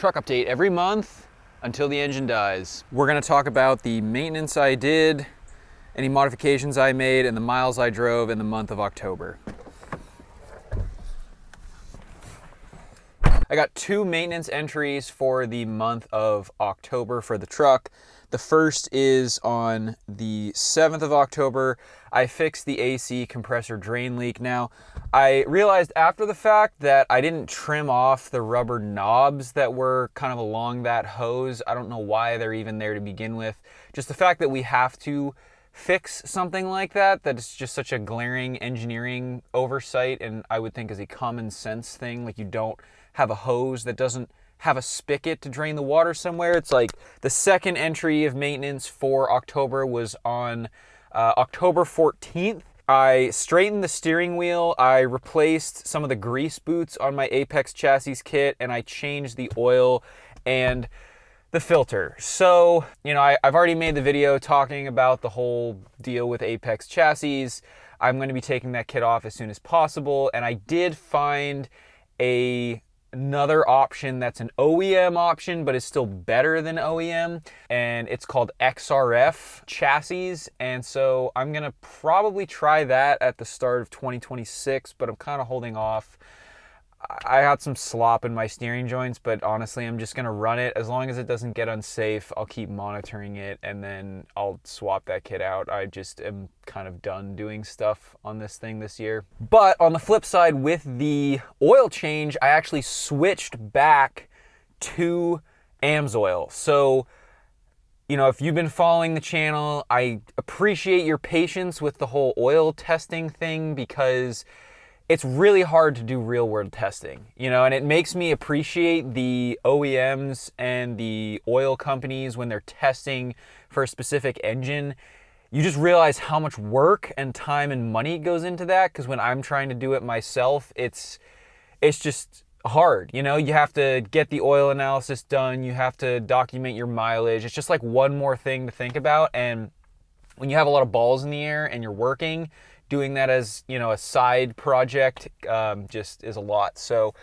truck update every month until the engine dies. We're gonna talk about the maintenance I did, any modifications I made, and the miles I drove in the month of October. I got 2 maintenance entries for the month of October for the truck. The first is on the 7th of October. I fixed the AC compressor drain leak. Now, I realized after the fact that I didn't trim off the rubber knobs that were kind of along that hose. I don't know why they're even there to begin with. Just the fact that we have to fix something like that it's just such a glaring engineering oversight, and I would think is a common sense thing. Like, you don't have a hose that doesn't have a spigot to drain the water somewhere. It's like the second entry of maintenance for October was on October 14th. I straightened the steering wheel, I replaced some of the grease boots on my Apex chassis kit, and I changed the oil and the filter. So, you know, I've already made the video talking about the whole deal with Apex chassis. I'm going to be taking that kit off as soon as possible, and I did find another option that's an OEM option, but is still better than OEM, and it's called XRF chassis. And so I'm gonna probably try that at the start of 2026, but I'm kind of holding off. I had some slop in my steering joints, but honestly, I'm just gonna run it. As long as it doesn't get unsafe, I'll keep monitoring it, and then I'll swap that kit out. I just am kind of done doing stuff on this thing this year. But on the flip side, with the oil change, I actually switched back to AMSOIL. So, you know, if you've been following the channel, I appreciate your patience with the whole oil testing thing, because it's really hard to do real world testing, you know, and it makes me appreciate the OEMs and the oil companies when they're testing for a specific engine. You just realize how much work and time and money goes into that, because when I'm trying to do it myself, it's just hard. You know, you have to get the oil analysis done, you have to document your mileage. It's just like one more thing to think about. And when you have a lot of balls in the air and you're working, doing that as, you know, a side project just is a lot. So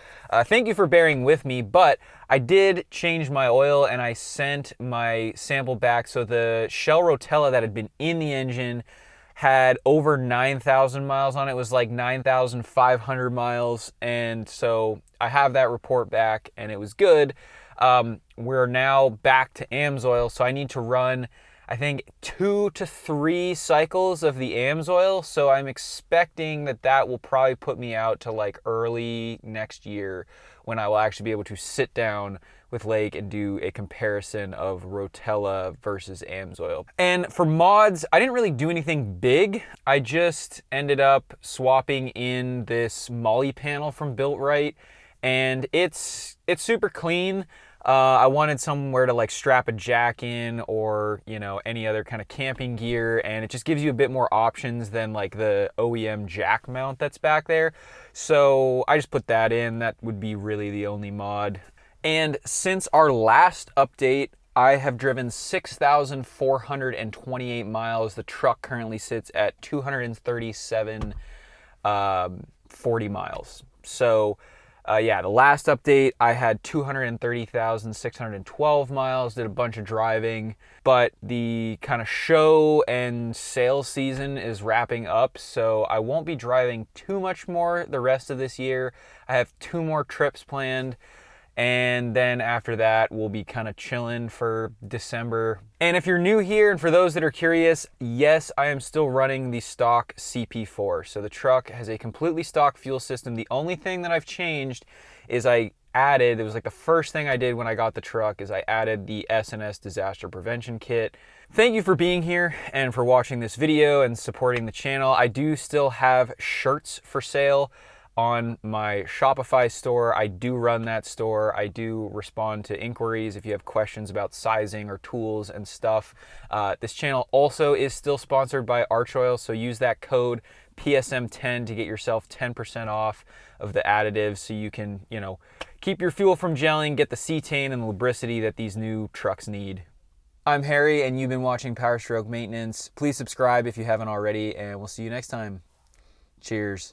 thank you for bearing with me, but I did change my oil and I sent my sample back. So the Shell Rotella that had been in the engine had over 9,000 miles on it. It was like 9,500 miles. And so I have that report back and it was good. We're now back to AMSOIL. So I need to run, I think, 2 to 3 cycles of the AMSOIL. So I'm expecting that will probably put me out to like early next year, when I will actually be able to sit down with Lake and do a comparison of Rotella versus AMSOIL. And for mods, I didn't really do anything big. I just ended up swapping in this Molly panel from Built Right, and it's super clean. I wanted somewhere to like strap a jack in, or, you know, any other kind of camping gear, and it just gives you a bit more options than like the OEM jack mount that's back there. So I just put that in. That would be really the only mod. And since our last update, I have driven 6,428 miles. The truck currently sits at 237 40 miles. So yeah, the last update, I had 230,612 miles, did a bunch of driving, but the kind of show and sales season is wrapping up, so I won't be driving too much more the rest of this year. I have 2 more trips planned, and then after that, we'll be kind of chilling for December. And if you're new here, and for those that are curious, yes, I am still running the stock CP4. So the truck has a completely stock fuel system. The only thing that I've changed is it was like the first thing I did when I got the truck, is I added the S&S disaster prevention kit. Thank you for being here and for watching this video and supporting the channel. I do still have shirts for sale on my Shopify store. I do run that store. I do respond to inquiries if you have questions about sizing or tools and stuff. This channel also is still sponsored by Arch Oil, so use that code PSM10 to get yourself 10% off of the additives, so you can, you know, keep your fuel from gelling, get the cetane and the lubricity that these new trucks need. I'm Harry, and you've been watching Power Stroke Maintenance. Please subscribe if you haven't already, and we'll see you next time. Cheers.